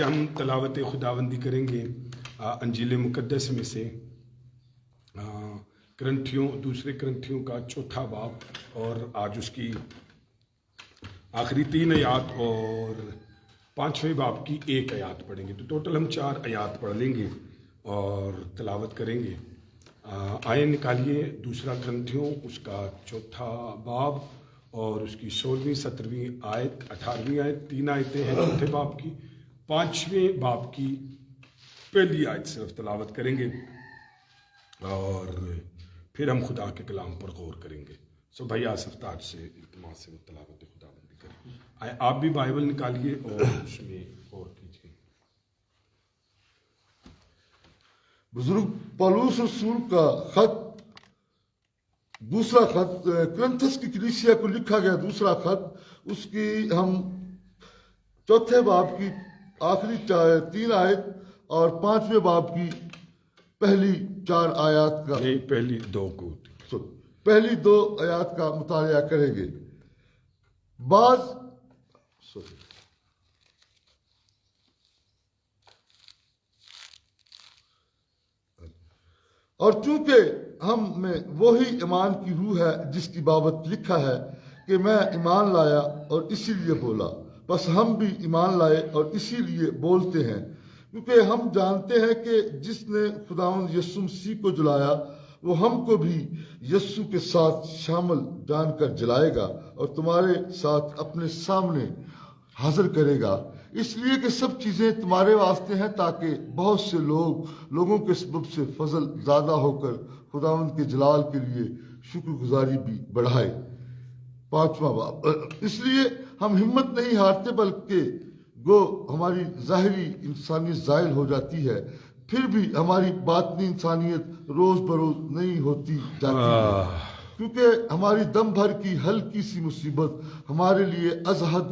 ہم تلاوت خداوندی کریں گے انجیل مقدس میں سے دوسرے کرنتھیوں کا 4 باب، اور آج اس کی آخری 3 آیات اور 5ویں باب کی 1 آیات پڑھیں گے۔ تو ٹوٹل ہم 4 آیات پڑھ لیں گے اور تلاوت کریں گے۔ آئے نکالیے دوسرا کرنتھیوں اس کا 4 باب اور اس کی 16ویں 17ویں آیت 18ویں آیت، 3 آیتیں ہیں 4 باب کی۔ 5ویں باب کی پہلی آیت صرف تلاوت کریں گے اور پھر ہم خدا کے کلام پر غور کریں گے۔ بھائی آصف تاج سے التماس سے وہ تلاوت خداوندی کریں۔ آپ بھی بائبل نکالیے اور اس میں غور کیجیے۔ بزرگ پولس رسول کا خط، دوسرا خط کرنتھس کی کلیسیا کو لکھا گیا دوسرا خط، اس کی ہم 4 باب کی آخری 3 آیت اور 5ویں باب کی پہلی 4 آیات کا پہلی 2 آیات کا مطالعہ کریں گے۔ اور چونکہ ہم میں وہی ایمان کی روح ہے جس کی بابت لکھا ہے کہ میں ایمان لایا اور اسی لیے بولا، بس ہم بھی ایمان لائے اور اسی لیے بولتے ہیں، کیونکہ ہم جانتے ہیں کہ جس نے خداوند یسوع مسیح کو جلایا وہ ہم کو بھی یسوع کے ساتھ شامل جان کر جلائے گا اور تمہارے ساتھ اپنے سامنے حاضر کرے گا، اس لیے کہ سب چیزیں تمہارے واسطے ہیں، تاکہ بہت سے لوگوں کے سبب سے فضل زیادہ ہو کر خداوند کے جلال کے لیے شکر گزاری بھی بڑھائے۔ 5واں باب، اس لیے ہم ہمت نہیں ہارتے، بلکہ گو ہماری ظاہری انسانیت زائل ہو جاتی ہے، پھر بھی ہماری باطنی انسانیت روز بروز نہیں ہوتی جاتی ہے، کیونکہ ہماری دم بھر کی ہلکی سی مصیبت ہمارے لیے از حد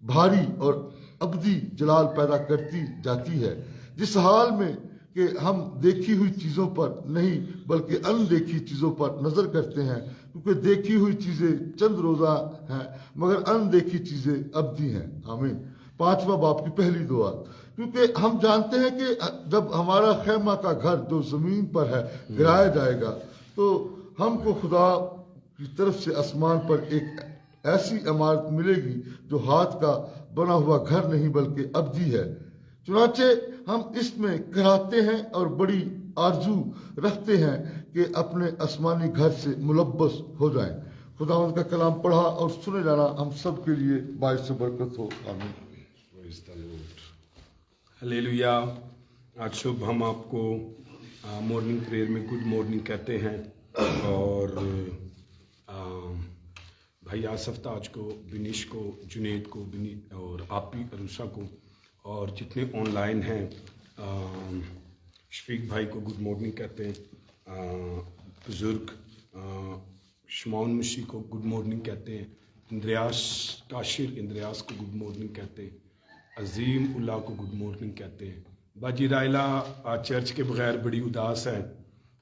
بھاری اور ابدی جلال پیدا کرتی جاتی ہے، جس حال میں کہ ہم دیکھی ہوئی چیزوں پر نہیں بلکہ ان دیکھی چیزوں پر نظر کرتے ہیں، کیونکہ دیکھی ہوئی چیزیں چند روزہ ہیں مگر ان دیکھی چیزیں ابدی ہیں۔ آمین۔ 5واں باب کی پہلی 2 آیات، کیونکہ ہم جانتے ہیں کہ جب ہمارا خیمہ کا گھر جو زمین پر ہے گرایا جائے گا تو ہم کو خدا کی طرف سے آسمان پر ایک ایسی عمارت ملے گی جو ہاتھ کا بنا ہوا گھر نہیں بلکہ ابدی ہے، چنانچہ ہم اس میں کراتے ہیں اور بڑی آرزو رکھتے ہیں کہ اپنے آسمانی گھر سے ملبس ہو جائیں۔ خداوند کا کلام پڑھا اور سنے جانا ہم سب کے لیے باعث برکت ہو۔ آمین۔ ہلیلویا۔ آج صبح ہم آپ کو مارننگ پریئر میں گڈ مارننگ کہتے ہیں، اور بھائی آصف تاج کو، بنیش کو، جنید کو، اور آپی عروسہ کو، اور جتنے آن لائن ہیں شفیق بھائی کو گڈ مارننگ کہتے ہیں، بزرگ شمعون مسیح کو گڈ مارننگ کہتے ہیں، اندریاس کو گڈ مارننگ کہتے ہیں، عظیم اللہ کو گڈ مارننگ کہتے ہیں۔ باجی رائلہ چرچ کے بغیر بڑی اداس ہے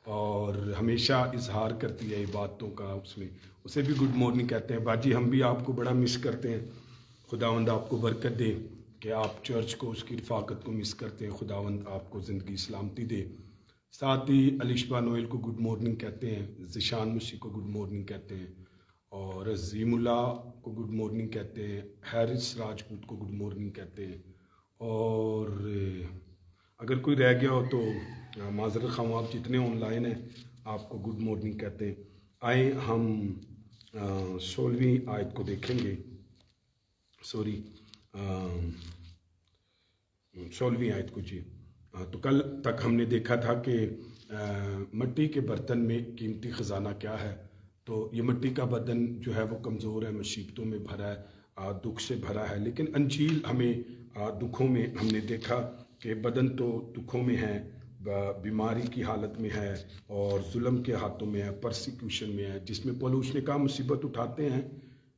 اور ہمیشہ اظہار کرتی ہے باتوں کا، اسے بھی گڈ مارننگ کہتے ہیں۔ باجی ہم بھی آپ کو بڑا مس کرتے ہیں، خداوند آپ کو برکت دے کہ آپ چرچ کو، اس کی رفاقت کو مس کرتے ہیں، خداوند آپ کو زندگی سلامتی دے۔ ساتھ ہی علیشبہ نویل کو گڈ مارننگ کہتے ہیں، ذیشان مسیح کو گڈ مارننگ کہتے ہیں، اور عظیم اللہ کو گڈ مارننگ کہتے ہیں، حارث راجپوت کو گڈ مارننگ کہتے ہیں، اور اگر کوئی رہ گیا ہو تو معذرت خواہ، آپ جتنے آن لائن ہیں آپ کو گڈ مارننگ کہتے ہیں۔ آئیں ہم 16ویں آیت کو دیکھیں گے، 16ویں آیت کو جی۔ تو کل تک ہم نے دیکھا تھا کہ مٹی کے برتن میں قیمتی خزانہ کیا ہے۔ تو یہ مٹی کا بدن جو ہے وہ کمزور ہے، مصیبتوں میں بھرا ہے، دکھ سے بھرا ہے، لیکن انجیل ہمیں دکھوں میں، ہم نے دیکھا کہ بدن تو دکھوں میں ہے، بیماری کی حالت میں ہے اور ظلم کے ہاتھوں میں ہے، پرسیکیوشن میں ہے، جس میں پولس نے کہا مصیبت اٹھاتے ہیں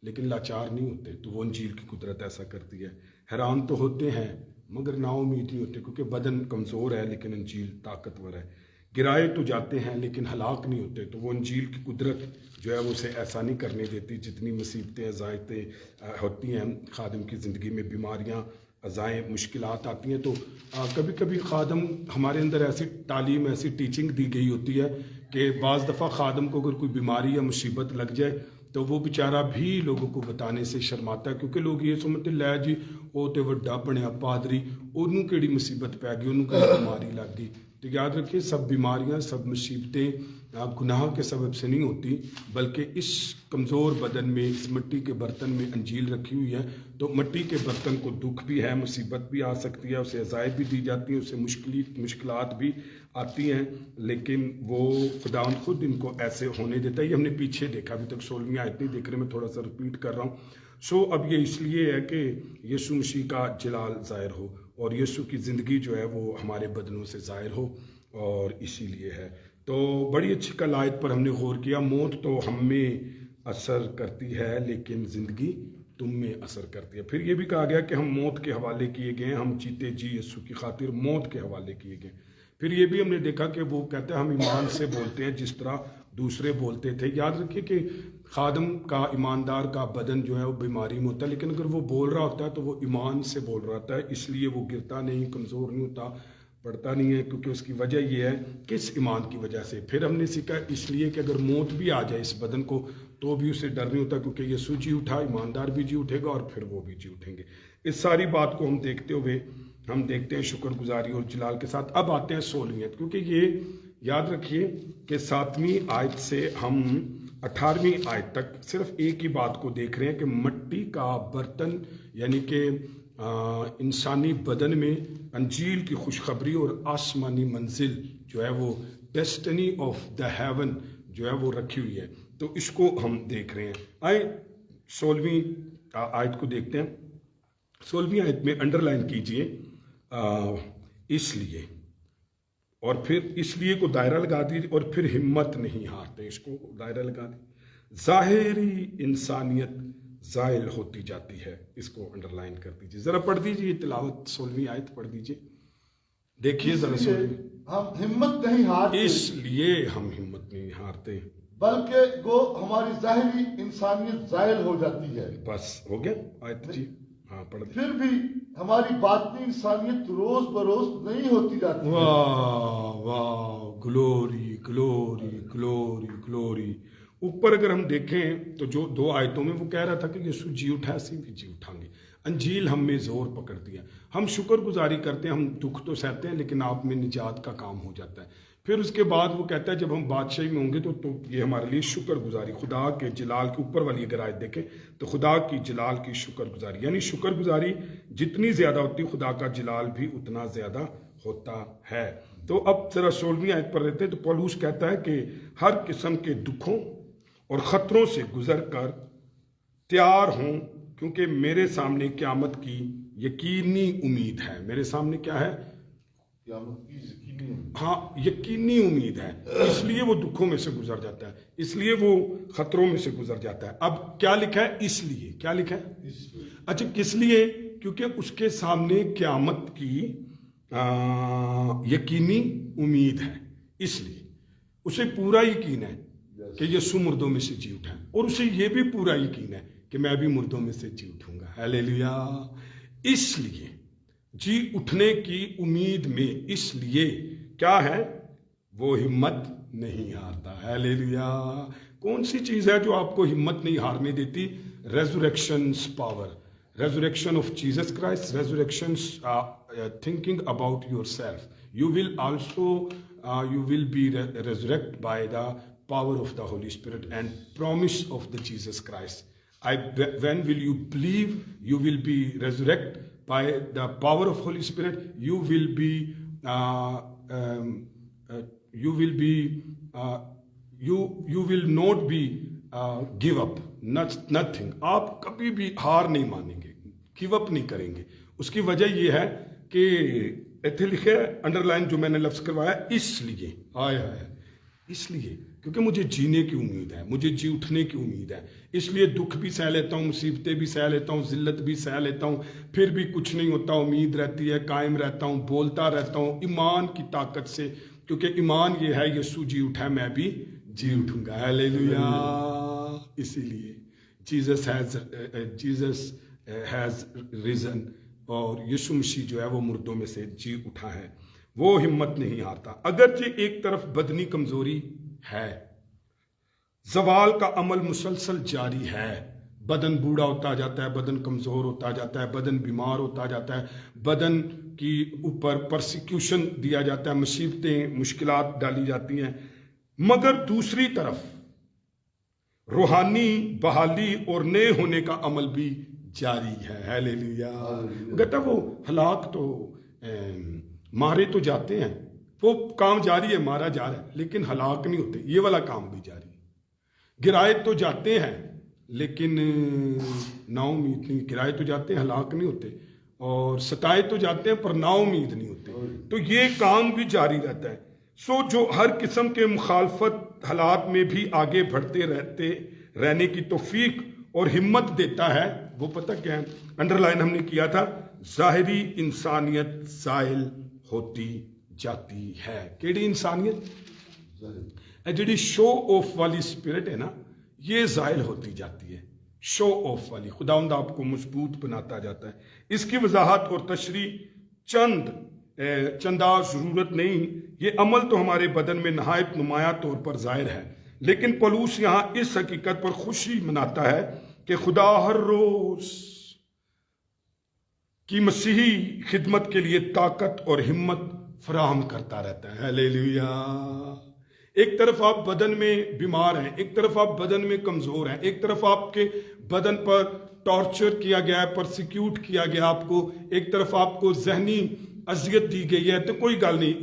لیکن لاچار نہیں ہوتے۔ تو وہ انجیل کی قدرت ایسا کرتی ہے، حیران تو ہوتے ہیں مگر نا امید نہیں ہوتے، کیونکہ بدن کمزور ہے لیکن انجیل طاقتور ہے، گرائے تو جاتے ہیں لیکن ہلاک نہیں ہوتے۔ تو وہ انجیل کی قدرت جو ہے وہ اسے ایسا نہیں کرنے دیتی، جتنی مصیبتیں ذائقے ہوتی ہیں خادم کی زندگی میں، بیماریاں ازائیں مشکلات آتی ہیں تو کبھی کبھی خادم ہمارے اندر ایسی تعلیم ایسی ٹیچنگ دی گئی ہوتی ہے کہ بعض دفعہ خادم کو اگر کوئی بیماری یا مصیبت لگ جائے تو وہ بیچارہ بھی لوگوں کو بتانے سے شرماتا ہے، کیونکہ لوگ یہ سمجھتے لے جی وہ تو وڈا بنیا پادری، انہوں کیڑی مصیبت پی گئی، انہوں کیڑی بیماری لگ گئی۔ تو یاد رکھیے سب بیماریاں سب مصیبتیں گناہ کے سبب سے نہیں ہوتی، بلکہ اس کمزور بدن میں اس مٹی کے برتن میں انجیل رکھی ہوئی ہے، تو مٹی کے برتن کو دکھ بھی ہے، مصیبت بھی آ سکتی ہے، اسے عذاب بھی دی جاتی ہیں، اسے مشکلات بھی آتی ہیں، لیکن وہ خداوند خود ان کو ایسے ہونے دیتا ہے۔ یہ ہم نے پیچھے دیکھا، ابھی تک 16ویں آیت نہیں دیکھ رہے، میں تھوڑا سا ریپیٹ کر رہا ہوں۔ اب یہ اس لیے ہے کہ یسوع مسیح کا جلال ظاہر ہو اور یسوع کی زندگی جو ہے وہ ہمارے بدنوں سے ظاہر ہو، اور اسی لیے ہے۔ تو بڑی اچھی کل آیت پر ہم نے غور کیا، موت تو ہم میں اثر کرتی ہے لیکن زندگی تم میں اثر کرتی ہے۔ پھر یہ بھی کہا گیا کہ ہم موت کے حوالے کیے گئے ہیں، ہم جیتے جی یسوع کی خاطر موت کے حوالے کیے گئے۔ پھر یہ بھی ہم نے دیکھا کہ وہ کہتے ہیں ہم ایمان سے بولتے ہیں جس طرح دوسرے بولتے تھے۔ یاد رکھیے کہ خادم کا ایماندار کا بدن جو ہے وہ بیماری میں ہوتا ہے، لیکن اگر وہ بول رہا ہوتا ہے تو وہ ایمان سے بول رہا ہوتا ہے، اس لیے وہ گرتا نہیں، کمزور نہیں ہوتا، پڑتا نہیں ہے، کیونکہ اس کی وجہ یہ ہے کس ایمان کی وجہ سے۔ پھر ہم نے سیکھا اس لیے کہ اگر موت بھی آ جائے اس بدن کو تو بھی اسے ڈر نہیں ہوتا، کیونکہ یسوع جی اٹھا، ایماندار بھی جی اٹھے گا اور پھر وہ بھی جی اٹھیں گے۔ اس ساری بات کو ہم دیکھتے ہوئے ہم دیکھتے ہیں شکر گزاری اور جلال کے ساتھ۔ اب آتے ہیں 16ویں آیت، کیونکہ یہ یاد رکھیے کہ 7ویں آیت سے ہم 18ویں آیت تک صرف ایک ہی بات کو دیکھ رہے ہیں کہ مٹی کا برتن یعنی کہ انسانی بدن میں انجیل کی خوشخبری اور آسمانی منزل جو ہے وہ ڈیسٹنی آف دا ہیون جو ہے وہ رکھی ہوئی ہے، تو اس کو ہم دیکھ رہے ہیں۔ آئے 16ویں آیت کو دیکھتے ہیں۔ 16ویں آیت میں انڈر لائن کیجئے اس لیے، اور پھر اس لیے کو دائرہ لگا دیجیے، اور پھر ہمت نہیں ہارتے، اس کو دائرہ لگا دی۔ ظاہری انسانیت زائل ہوتی جاتی ہے، اس کو انڈر لائن کر دیجیے، ذرا پڑھ دیجیے تلاوت 16ویں آیت پڑھ دیجیے، دیکھیے ذرا 16ویں۔ ہم ہمت نہیں ہارتے، اس لیے ہم ہمت نہیں ہارتے، بلکہ گو ہماری ظاہری انسانیت زائل ہو جاتی ہے، بس ہو گیا آیت جی، ہاں پڑھ دیجیے۔ پھر بھی ہماری باطنی انسانیت روز بروز نہیں ہوتی جاتی ہے۔ واہ واہ، گلوری گلوری گلوری گلوری۔ اوپر اگر ہم دیکھیں تو جو 2 آیتوں میں وہ کہہ رہا تھا کہ یسوع جی اٹھا، اسی بھی جی اٹھائیں گے، انجیل ہم میں زور پکڑ دیا، ہم شکر گزاری کرتے ہیں، ہم دکھ تو سہتے ہیں لیکن آپ میں نجات کا کام ہو جاتا ہے۔ پھر اس کے بعد وہ کہتا ہے جب ہم بادشاہی میں ہوں گے تو یہ ہمارے لیے شکر گزاری، خدا کے جلال کے اوپر والی اگر آیت دیکھیں تو خدا کی جلال کی شکر گزاری، یعنی شکر گزاری جتنی زیادہ ہوتی خدا کا جلال بھی اتنا زیادہ ہوتا ہے۔ تو اب ذرا 16ویں آیت پر رہتے ہیں تو پولس کہتا ہے کہ ہر قسم کے دکھوں اور خطروں سے گزر کر تیار ہوں، کیونکہ میرے سامنے قیامت کی یقینی امید ہے۔ میرے سامنے کیا ہے؟ قیامت کی یقینی امید۔ ہاں یقینی امید ہے، اس لیے وہ دکھوں میں سے گزر جاتا ہے، اس لیے وہ خطروں میں سے گزر جاتا ہے۔ اب کیا لکھا ہے؟ اس لیے۔ کیا لکھا ہے؟ اچھا کس لیے؟ کیونکہ اس کے سامنے قیامت کی یقینی امید ہے، اس لیے اسے پورا یقین ہے کہ یسوع مردوں میں سے جی اٹھا ہے، اور اسے یہ بھی پورا یقین ہے کہ میں بھی مردوں میں سے جی اٹھوں گا۔ ہیلیلویا۔ اس لیے جی اٹھنے کی امید میں اس لیے کیا ہے؟ وہ ہمت نہیں ہارتا۔ ہیلیلویا۔ کون سی چیز ہے جو آپ کو ہمت نہیں ہارنے دیتی؟ Resurrections power, resurrection of Jesus Christ, resurrections thinking about yourself. You will also you will be resurrected by the power of the Holy Spirit and promise of the Jesus Christ. When will you believe? You will be resurrected by the power of Holy Spirit. You will be you will not be give up. Nothing. آپ کبھی بھی ہار نہیں مانیں گے، give up نہیں کریں گے۔ اس کی وجہ یہ ہے کہ ایتھے لکھے انڈر لائن جو میں نے لفظ کروایا، اس لیے آیا ہے، اس لیے کیونکہ مجھے جینے کی امید ہے، مجھے جی اٹھنے کی امید ہے، اس لیے دکھ بھی سہ لیتا ہوں، مصیبتیں بھی سہ لیتا ہوں، ذلت بھی سہ لیتا ہوں، پھر بھی کچھ نہیں ہوتا، امید رہتی ہے، قائم رہتا ہوں، بولتا رہتا ہوں ایمان کی طاقت سے، کیونکہ ایمان یہ ہے یسوع جی اٹھا میں بھی جی اٹھوں گا۔ ہیلیلویا۔ اسی لیے Jesus has risen اور یسوع مسیح جو ہے وہ مردوں میں سے جی اٹھا ہے، وہ ہمت نہیں ہارتا۔ اگرچہ ایک طرف بدنی کمزوری ہے، زوال کا عمل مسلسل جاری ہے، بدن بوڑھا ہوتا جاتا ہے، بدن کمزور ہوتا جاتا ہے، بدن بیمار ہوتا جاتا ہے، بدن کی اوپر پرسیکیوشن دیا جاتا ہے، مصیبتیں مشکلات ڈالی جاتی ہیں، مگر دوسری طرف روحانی بحالی اور نئے ہونے کا عمل بھی جاری ہے۔ ہیلیلویا۔ کہتا وہ ہلاک تو مارے تو جاتے ہیں، وہ کام جاری ہے، مارا جا رہا ہے، لیکن ہلاک نہیں ہوتے، یہ والا کام بھی جاری ہے۔ گرائے تو جاتے ہیں لیکن نا امید نہیں، گرائے تو جاتے ہیں، ہلاک نہیں ہوتے، اور ستائے تو جاتے ہیں پر نا امید نہیں ہوتے، تو یہ کام بھی جاری رہتا ہے۔ سو جو ہر قسم کے مخالفت حالات میں بھی آگے بڑھتے رہنے کی توفیق اور ہمت دیتا ہے، وہ پتہ کیا ہے؟ انڈر لائن ہم نے کیا تھا، ظاہری انسانیت زائل ہوتی جاتی ہے۔ کیڑی انسانیت؟ جڑی شو آف والی اسپرٹ ہے نا، یہ زائل ہوتی جاتی ہے، شو آف والی۔ خداوند آپ کو مضبوط بناتا جاتا ہے۔ اس کی وضاحت اور تشریح چندہ ضرورت نہیں، یہ عمل تو ہمارے بدن میں نہایت نمایاں طور پر ظاہر ہے، لیکن پولس یہاں اس حقیقت پر خوشی مناتا ہے کہ خدا ہر روز کی مسیحی خدمت کے لیے طاقت اور ہمت فراہم کرتا رہتا ہے۔ ہیلیلویا۔ ایک طرف آپ بدن میں بیمار ہیں، ایک طرف آپ بدن میں کمزور ہیں، ایک طرف آپ کے بدن پر ٹارچر کیا گیا ہے، پرسیکیوٹ کیا گیا آپ کو، ایک طرف آپ کو ذہنی اذیت دی گئی ہے، تو کوئی گل نہیں،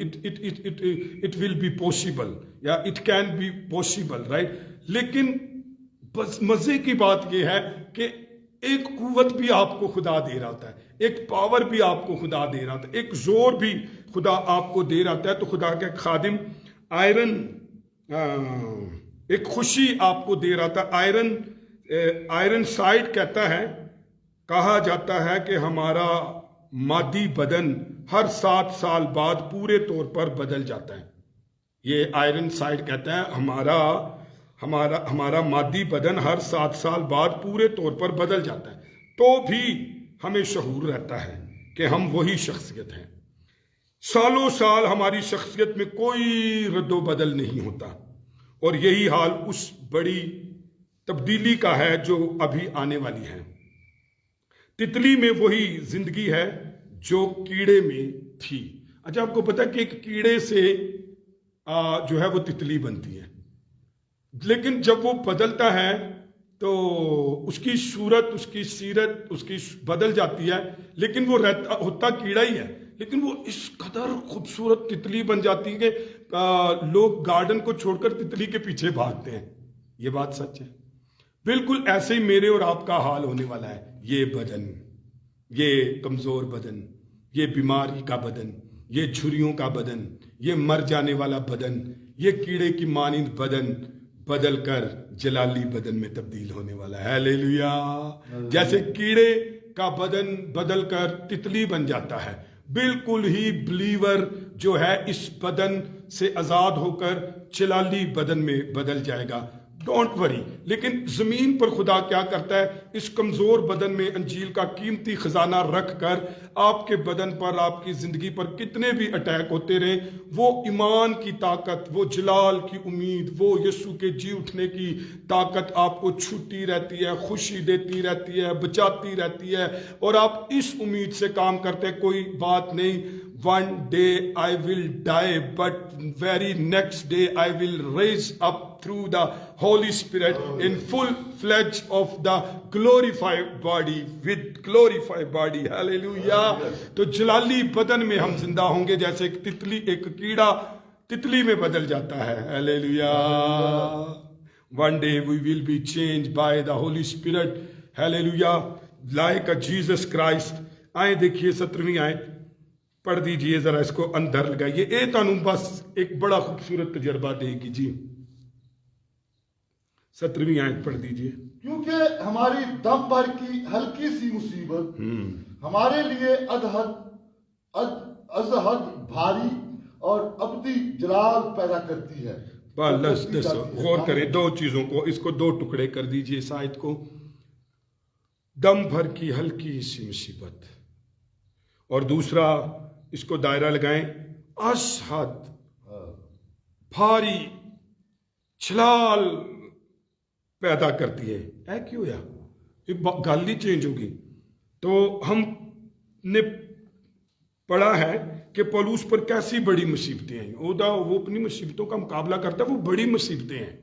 اٹ ول بی پاسبل، یا it can be possible, right? لیکن بس مزے کی بات یہ ہے کہ ایک قوت بھی آپ کو خدا دے رہا ہوتا ہے، ایک پاور بھی آپ کو خدا دے رہا ہوتا ہے، ایک زور بھی خدا آپ کو دے رہا ہوتا ہے۔ تو خدا کا خادم ایک خوشی آپ کو دے رہا تھا۔ آئرن سائڈ کہتا ہے، کہا جاتا ہے کہ ہمارا مادی بدن ہر 7 سال بعد پورے طور پر بدل جاتا ہے۔ یہ آئرن سائڈ کہتا ہے ہمارا مادی بدن ہر 7 سال بعد پورے طور پر بدل جاتا ہے، تو بھی ہمیں شعور رہتا ہے کہ ہم وہی شخصیت ہیں۔ سالوں سال ہماری شخصیت میں کوئی رد و بدل نہیں ہوتا، اور یہی حال اس بڑی تبدیلی کا ہے جو ابھی آنے والی ہے۔ تتلی میں وہی زندگی ہے جو کیڑے میں تھی۔ اچھا، آپ کو پتا کہ ایک کیڑے سے جو ہے وہ تتلی بنتی ہے، لیکن جب وہ بدلتا ہے تو اس کی صورت، اس کی سیرت اس کی بدل جاتی ہے، لیکن وہ ہوتا کیڑا ہی ہے، لیکن وہ اس قدر خوبصورت تتلی بن جاتی ہے کہ لوگ گارڈن کو چھوڑ کر تتلی کے پیچھے بھاگتے ہیں۔ یہ بات سچ ہے۔ بالکل ایسے ہی میرے اور آپ کا حال ہونے والا ہے۔ یہ بدن، یہ کمزور بدن، یہ بیماری کا بدن، یہ جھریوں کا بدن، یہ مر جانے والا بدن، یہ کیڑے کی مانند بدن بدل کر جلالی بدن میں تبدیل ہونے والا ہے۔ ہیلیلویا۔ جیسے کیڑے کا بدن بدل کر تتلی بن جاتا ہے، بالکل ہی بلیور جو ہے اس بدن سے آزاد ہو کر جلالی بدن میں بدل جائے گا۔ Don't worry. لیکن زمین پر خدا کیا کرتا ہے؟ اس کمزور بدن میں انجیل کا قیمتی خزانہ رکھ کر آپ کے بدن پر، آپ کی زندگی پر کتنے بھی اٹیک ہوتے رہے، وہ ایمان کی طاقت، وہ جلال کی امید، وہ یسوع کے جی اٹھنے کی طاقت آپ کو چھوٹی رہتی ہے، خوشی دیتی رہتی ہے، بچاتی رہتی ہے، اور آپ اس امید سے کام کرتے ہیں، کوئی بات نہیں، one day I will die, but very next day I will raise up through the Holy Spirit in full fledged of the glorified body, with glorified body. Hallelujah. تو جلالی بدن میں ہم زندہ ہوں گے، جیسے ایک تتلی، ایک کیڑا تتلی میں بدل جاتا ہے۔ Hallelujah. One day we will be changed by the Holy Spirit. Hallelujah. Like a Jesus Christ. آئیں دیکھیے 17ویں آیت پڑھ دیجئے ذرا، اس کو اندر لگائیے، اے تانوں بس ایک بڑا خوبصورت تجربہ دے گی جی۔ 17ویں آیت پڑھ دیجئے۔ کیونکہ ہماری دم بھر کی ہلکی سی مصیبت ہمارے لیے ازحد بھاری اور ابدی جلال پیدا کرتی ہے۔ بس غور کریں دو چیزوں کو، اس کو 2 ٹکڑے کر دیجئے اس آیت کو۔ دم بھر کی ہلکی سی مصیبت اور دوسرا اس کو دائرہ لگائیں، اشہد، بھاری چھلال پیدا کرتی ہے۔ اے کیوں یا یہ گل نہیں چینج ہوگی۔ تو ہم نے پڑھا ہے کہ پولوس پر کیسی بڑی مصیبتیں ہیں، وہ اپنی مصیبتوں کا مقابلہ کرتا ہے، وہ بڑی مصیبتیں ہیں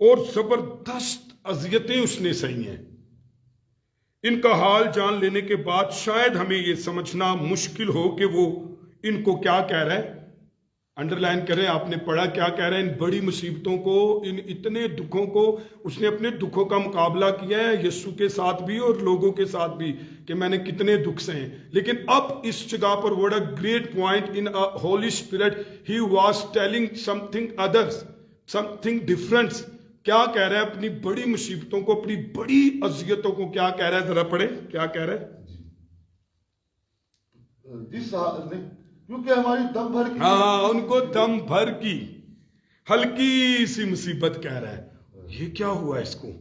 اور زبردست اذیتیں اس نے سہی ہیں۔ ان کا حال جان لینے کے بعد شاید ہمیں یہ سمجھنا مشکل ہو کہ وہ ان کو کیا کہہ رہا ہے۔ انڈر لائن کریں، آپ نے پڑھا کیا کہہ رہا ہے، ان بڑی مصیبتوں کو، ان اتنے دکھوں کو، اس نے اپنے دکھوں کا مقابلہ کیا ہے یسوع کے ساتھ بھی اور لوگوں کے ساتھ بھی کہ میں نے کتنے دکھ سہے ہیں۔ لیکن اب اس جگہ پر what a great point in a Holy Spirit he was telling something others, something different۔ کیا کہہ رہا ہے؟ اپنی بڑی مصیبتوں کو، اپنی بڑی اذیتوں کو کیا کہہ رہا ہے؟ ذرا پڑھیں کیا کہہ رہا ہے۔ کیونکہ ہماری دم بھر کی، ہاں، ان کو دم بھر کی ہلکی سی مصیبت کہہ رہا ہے۔ یہ کیا ہوا اس کو؟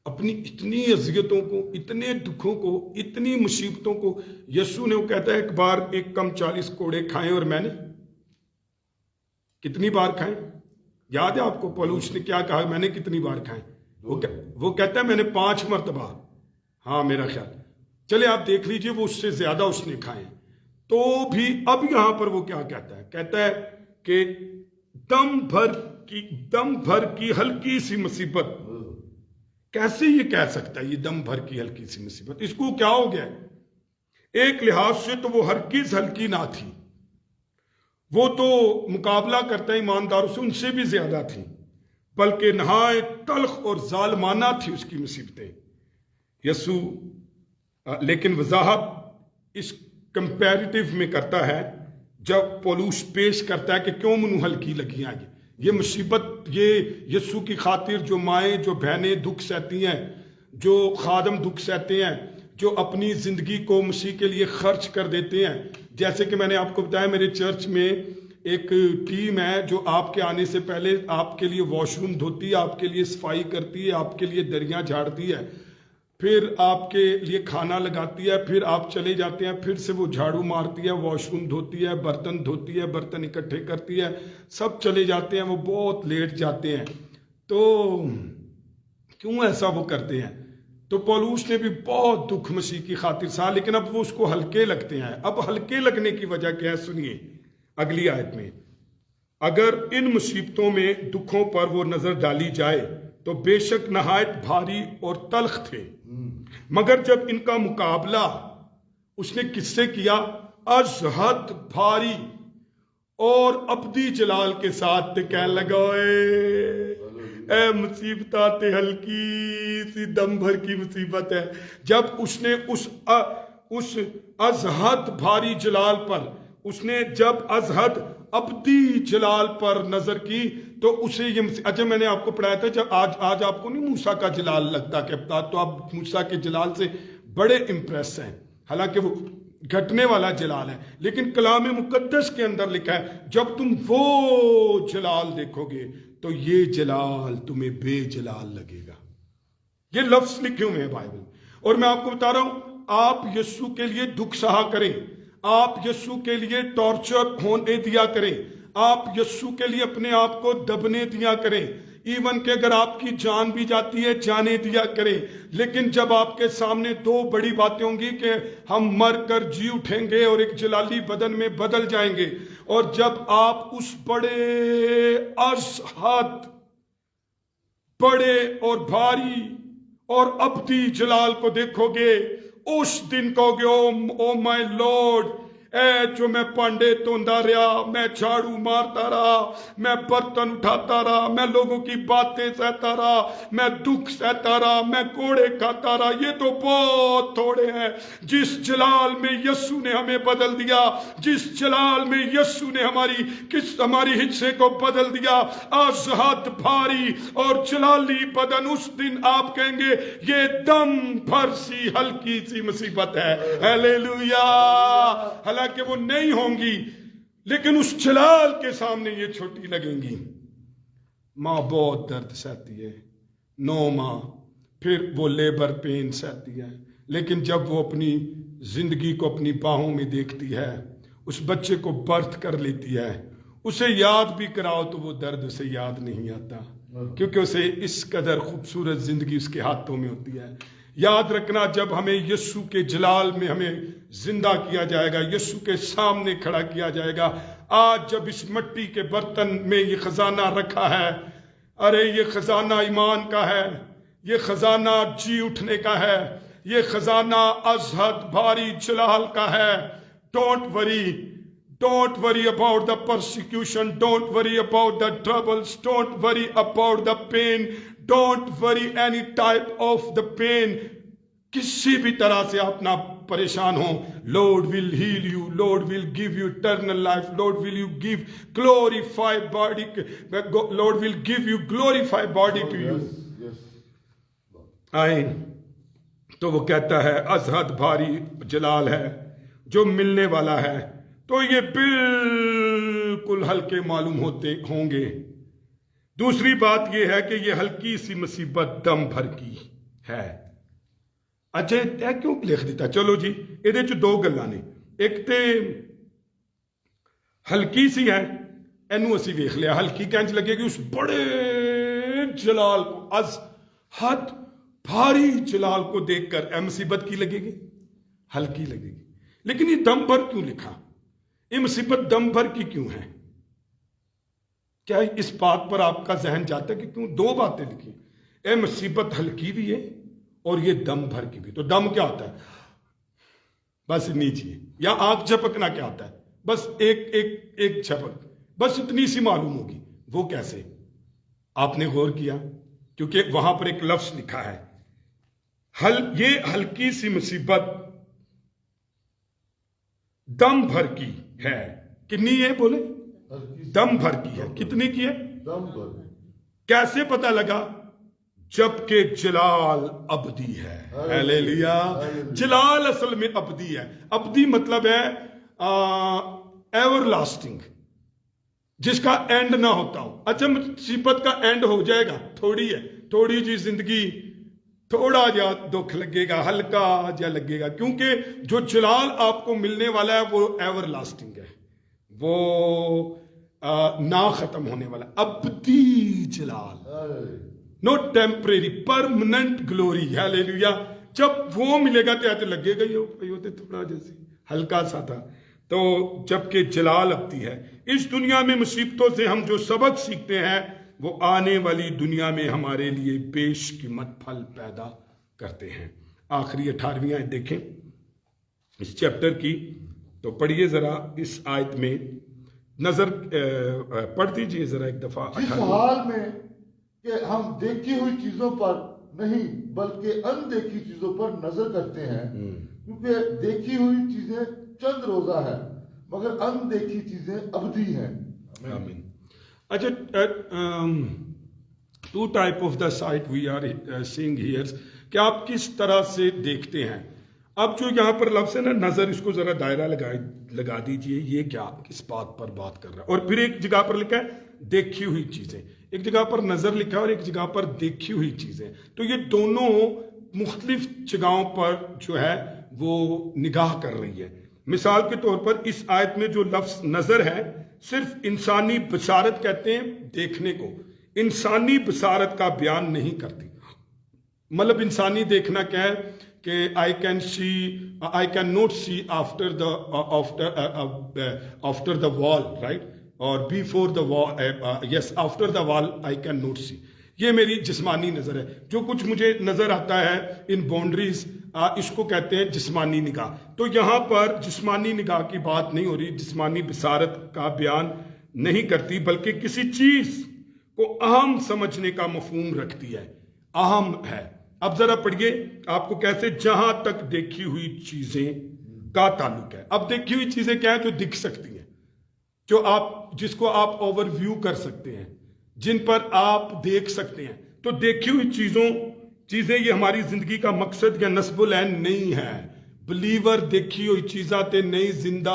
اپنی اتنی اذیتوں کو، اتنے دکھوں کو، اتنی مصیبتوں کو، یسوع نے وہ کہتا ہے ایک بار ایک کم 40 کوڑے کھائیں اور میں نے کتنی بار کھائیں؟ یاد ہے آپ کو پولوس نے کیا کہا؟ میں نے کتنی بار کھائیں؟ وہ کہتا ہے میں نے 5 مرتبہ، ہاں میرا خیال، چلے آپ دیکھ لیجئے وہ اس سے زیادہ اس نے کھائیں۔ تو بھی اب یہاں پر وہ کیا کہتا ہے؟ کہتا ہے کہ دم بھر کی ہلکی سی مصیبت۔ کیسے یہ کہہ سکتا ہے یہ دم بھر کی ہلکی سی مصیبت؟ اس کو کیا ہو گیا؟ ایک لحاظ سے تو وہ ہرگز ہلکی نہ تھی، وہ تو مقابلہ کرتا ہے ایمانداروں سے، ان سے بھی زیادہ تھی، بلکہ نہایت تلخ اور ظالمانہ تھی اس کی مصیبتیں۔ یسوع لیکن وضاحت اس کمپیریٹیو میں کرتا ہے جب پولوس پیش کرتا ہے کہ کیوں منو ہلکی لگی ہیں یہ مصیبت، یہ یسوع کی خاطر جو مائیں، جو بہنیں دکھ سہتی ہیں، جو خادم دکھ سہتے ہیں، جو اپنی زندگی کو مسیح کے لیے خرچ کر دیتے ہیں۔ جیسے کہ میں نے آپ کو بتایا میرے چرچ میں ایک ٹیم ہے جو آپ کے آنے سے پہلے آپ کے لیے واش روم دھوتی ہے، آپ کے لیے صفائی کرتی ہے، آپ کے لیے دریاں جھاڑتی ہے، پھر آپ کے لیے کھانا لگاتی ہے، پھر آپ چلے جاتے ہیں، پھر سے وہ جھاڑو مارتی ہے، واش روم دھوتی ہے، برتن دھوتی ہے، برتن اکٹھے کرتی ہے، سب چلے جاتے ہیں، وہ بہت لیٹ جاتے ہیں۔ تو کیوں ایسا وہ کرتے ہیں؟ تو پولوس نے بھی بہت دکھ مسیح کی خاطر سہا، لیکن اب وہ اس کو ہلکے لگتے ہیں۔ اب ہلکے لگنے کی وجہ کیا ہے؟ سنیے اگلی آیت میں، اگر ان مصیبتوں میں دکھوں پر وہ نظر ڈالی جائے تو بے شک نہایت بھاری اور تلخ تھے، مگر جب ان کا مقابلہ اس نے کس سے کیا؟ از حد بھاری اور ابدی جلال کے ساتھ، تے کہنے لگا اے مصیبتہ تے ہلکی سی دم بھر کی مصیبت ہے۔ جب اس نے اس از حد بھاری جلال پر، اس نے جب از حد ابدی جلال پر نظر کی تو اسے یہ اچھا میں نے آپ کو پڑھایا تھا جب آج آپ کو نہیں موسیٰ کا جلال لگتا کہ تو آپ موسیٰ کے جلال سے بڑے امپریس ہیں، حالانکہ وہ گھٹنے والا جلال ہے، لیکن کلام مقدس کے اندر لکھا ہے جب تم وہ جلال دیکھو گے تو یہ جلال تمہیں بے جلال لگے گا۔ یہ لفظ لکھے ہوئے ہیں بائبل، اور میں آپ کو بتا رہا ہوں آپ یسوع کے لیے دکھ سہا کریں، آپ یسوع کے لیے ٹارچر ہونے دیا کریں، آپ یسوع کے لیے اپنے آپ کو دبنے دیا کریں، ایون کہ اگر آپ کی جان بھی جاتی ہے جانے دیا کریں، لیکن جب آپ کے سامنے 2 بڑی باتیں ہوں گی کہ ہم مر کر جی اٹھیں گے اور ایک جلالی بدن میں بدل جائیں گے، اور جب آپ اس بڑے از حد بڑے اور بھاری اور ابدی جلال کو دیکھو گے، اس دن کہو گے او مائی لارڈ، اے جو میں پانڈے توندا رہا، میں جھاڑو مارتا رہا، میں برتن اٹھاتا رہا، میں لوگوں کی باتیں سہتا رہا، میں دکھ سہتا رہا، میں کوڑے کھاتا رہا، یہ تو بہت تھوڑے ہیں جس جلال میں یسوع نے ہمیں بدل دیا، جس جلال میں یسوع نے ہماری حصے کو بدل دیا، از حد بھاری اور جلالی بدن۔ اس دن آپ کہیں گے یہ دم بھر سی ہلکی سی مصیبت ہے، ہیلیلویا۔ حالانکہ وہ نہیں ہوں گی، لیکن اس جلال کے سامنے یہ چھوٹی لگیں گی۔ ماں بہت درد سہتی ہے، 9 ماہ، پھر وہ لیبر پین سہتی ہے، لیکن جب وہ اپنی زندگی کو اپنی باہوں میں دیکھتی ہے، اس بچے کو برتھ کر لیتی ہے، اسے یاد بھی کراؤ تو وہ درد اسے یاد نہیں آتا، کیونکہ اسے اس قدر خوبصورت زندگی اس کے ہاتھوں میں ہوتی ہے۔ یاد رکھنا، جب ہمیں یسوع کے جلال میں ہمیں زندہ کیا جائے گا، یسوع کے سامنے کھڑا کیا جائے گا، آج جب اس مٹی کے برتن میں یہ خزانہ رکھا ہے، ارے یہ خزانہ ایمان کا ہے، یہ خزانہ جی اٹھنے کا ہے، یہ خزانہ ازحد بھاری جلال کا ہے۔ Don't worry about the persecution, don't worry about the troubles, don't worry about the pain, don't worry any type of the pain. کسی بھی طرح سے آپ نہ پریشان ہوں، Lord will heal you, Lord will give you eternal life, Lord will you give glorified body, Lord will give you glorified body to you. آئیں تو وہ کہتا ہے ازحد بھاری جلال ہے جو ملنے والا ہے، تو یہ بالکل ہلکے معلوم ہوتے ہوں گے۔ دوسری بات یہ ہے کہ یہ ہلکی سی مصیبت دم بھر کی ہے۔ اچھا اے کیوں لکھ دیتا؟ چلو جی، یہ دو گلاں نے، ایک تے ہلکی سی ہے، اینو اسی ویکھ لیا، ہلکی کینچ لگے گی اس بڑے جلال کو، ازحد بھاری جلال کو دیکھ کر اے مصیبت کی لگے گی؟ ہلکی لگے گی۔ لیکن یہ دم بھر کیوں لکھا؟ یہ مصیبت دم بھر کی کیوں ہے؟ کیا اس بات پر آپ کا ذہن جاتا ہے کہ کیوں دو باتیں لکھی؟ اے مصیبت ہلکی بھی ہے اور یہ دم بھر کی بھی۔ تو دم کیا ہوتا ہے؟ بس نیچے، یا آنکھ جھپکنا کیا ہوتا ہے؟ بس ایک جھپک، بس اتنی سی معلوم ہوگی۔ وہ کیسے؟ آپ نے غور کیا؟ کیونکہ وہاں پر ایک لفظ لکھا ہے، یہ ہلکی سی مصیبت دم بھر کی ہے۔ کتنی ہے بولے؟ دم بھر کی ہے۔ کتنی کی ہے؟ دم بھر۔ کیسے پتہ لگا؟ جبکہ جلال ابدی ہے۔ ہلیلویا۔ جلال اصل میں ابدی ہے۔ ابدی مطلب ہے ایور لاسٹنگ، جس کا اینڈ نہ ہوتا ہو۔ اچھا مصیبت کا اینڈ ہو جائے گا، تھوڑی ہے، تھوڑی جی زندگی، تھوڑا جا دکھ لگے گا، ہلکا جا لگے گا، کیونکہ جو جلال آپ کو ملنے والا ہے وہ ایور لاسٹنگ ہے، وہ نہ ختم ہونے والا، ابدی جلال، نو ٹیمپریری، پرمننٹ گلوری۔ ہلیلویا۔ جب وہ ملے گا تو لگے گا یہ تھوڑا جیسے ہلکا سا تھا۔ تو جبکہ جلال ابدی ہے۔ اس دنیا میں مصیبتوں سے ہم جو سبق سیکھتے ہیں وہ آنے والی دنیا میں ہمارے لیے بیش قیمت پھل پیدا کرتے ہیں۔ آخری 18ویں آیت دیکھیں اس چیپٹر کی، تو پڑھیے ذرا اس آیت میں، نظر پڑھ دیجئے ذرا ایک دفعہ۔ جس حال میں کہ ہم دیکھی ہوئی چیزوں پر نہیں بلکہ اندیکھی چیزوں پر نظر کرتے ہیں، کیونکہ دیکھی ہوئی چیزیں چند روزہ ہے مگر اندیکھی چیزیں ابدی ہیں۔ آمین۔ اچھا، two type of the sight we are seeing here, کہ آپ کس طرح سے دیکھتے ہیں۔ اب جو یہاں پر لفظ ہے نا نظر، اس کو ذرا دائرہ لگا دیجئے، یہ کیا کس بات پر بات کر رہا ہے؟ اور پھر ایک جگہ پر لکھا ہے دیکھی ہوئی چیزیں، ایک جگہ پر نظر لکھا ہے اور ایک جگہ پر دیکھی ہوئی چیزیں، تو یہ دونوں مختلف جگہوں پر جو ہے وہ نگاہ کر رہی ہے۔ مثال کے طور پر اس آیت میں جو لفظ نظر ہے، صرف انسانی بصارت کہتے ہیں دیکھنے کو، انسانی بصارت کا بیان نہیں کرتی۔ مطلب انسانی دیکھنا کیا ہے کہ I can not see after the wall, right? Or before the wall, yes, after the wall I can not see. یہ میری جسمانی نظر ہے، جو کچھ مجھے نظر آتا ہے ان باؤنڈریز، اس کو کہتے ہیں جسمانی نگاہ۔ تو یہاں پر جسمانی نگاہ کی بات نہیں ہو رہی، جسمانی بصارت کا بیان نہیں کرتی، بلکہ کسی چیز کو اہم سمجھنے کا مفہوم رکھتی ہے، اہم ہے۔ اب ذرا پڑھیے، آپ کو کیسے جہاں تک دیکھی ہوئی چیزیں کا تعلق ہے۔ اب دیکھی ہوئی چیزیں کیا ہیں؟ جو دکھ سکتی ہیں، جس کو آپ اوور ویو کر سکتے ہیں، جن پر آپ دیکھ سکتے ہیں۔ تو دیکھی ہوئی چیزیں یہ ہماری زندگی کا مقصد یا نصب العین نہیں ہے، ਬਲੀਵਰ ਦੇਖੀ ਹੋਈ ਚੀਜ਼ਾਂ ਤੇ ਨਹੀਂ ਜ਼ਿੰਦਾ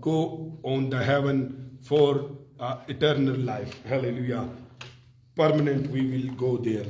go on the heaven for eternal life. Hallelujah. Permanent we will go there.